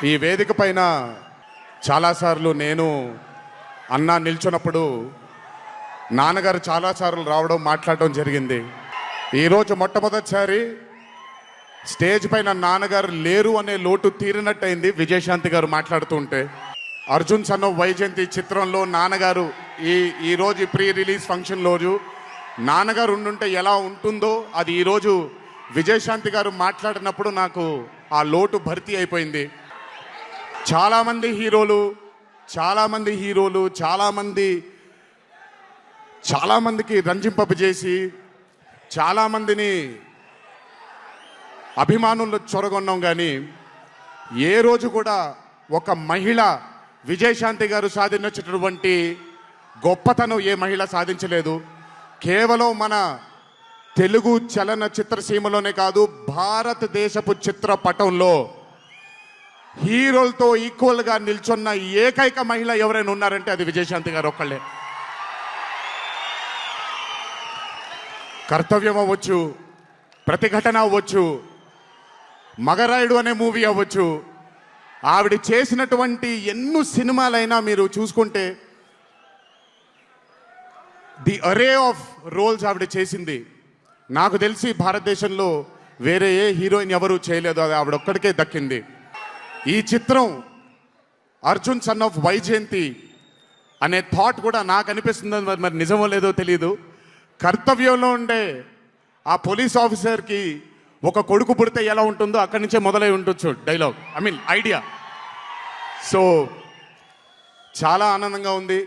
ఈ వేదిక పైన చాలాసార్లు నేను అన్నా నిల్చున్నప్పుడు నాన్నగారు చాలాసార్లు రావడం మాట్లాడడం జరిగింది. ఈరోజు మొట్టమొదటిసారి స్టేజ్ పైన నాన్నగారు లేరు అనే లోటు తీరినట్టయింది విజయశాంతి గారు మాట్లాడుతుంటే. అర్జున్ సన్ ఆఫ్ వైజయంతి చిత్రంలో నాన్నగారు ఈరోజు ప్రీ రిలీజ్ ఫంక్షన్ రోజు నాన్నగారు ఉండుంటే ఎలా ఉంటుందో అది ఈరోజు విజయశాంతి గారు మాట్లాడినప్పుడు నాకు ఆ లోటు భర్తీ అయిపోయింది. చాలామంది హీరోలు చాలామందికి రంజింపజేసి చాలామందిని అభిమానులు చొరగొన్నాం. కానీ ఏ రోజు కూడా ఒక మహిళ విజయశాంతి గారు సాధించినటువంటి గొప్పతనం ఏ మహిళ సాధించలేదు. కేవలం మన తెలుగు చలన చిత్రసీమలోనే కాదు, భారతదేశపు చిత్రపటంలో హీరోలతో ఈక్వల్గా నిల్చున్న ఏకైక మహిళ ఎవరైనా ఉన్నారంటే అది విజయశాంతి గారు ఒక్కళ్ళే. కర్తవ్యం అవ్వచ్చు, ప్రతిఘటన అవ్వచ్చు, మగరాయుడు అనే మూవీ అవ్వచ్చు, ఆవిడ చేసినటువంటి ఎన్నో సినిమాలైనా మీరు చూసుకుంటే ది అరే ఆఫ్ రోల్స్ ఆవిడ చేసింది. నాకు తెలిసి భారతదేశంలో వేరే ఏ హీరోయిన్ ఎవరూ చేయలేదు, అది ఆవిడ ఒక్కడికే దక్కింది. ఈ చిత్రం అర్జున్ సన్ ఆఫ్ వైజయంతి అనే థాట్ కూడా నాకు అనిపిస్తుంది, మరి నిజమో లేదో తెలియదు. కర్తవ్యంలో ఉండే ఆ పోలీస్ ఆఫీసర్కి ఒక కొడుకు పుడితే ఎలా ఉంటుందో అక్కడి నుంచే మొదలై ఉండొచ్చు డైలాగ్, ఐడియా. సో చాలా ఆనందంగా ఉంది.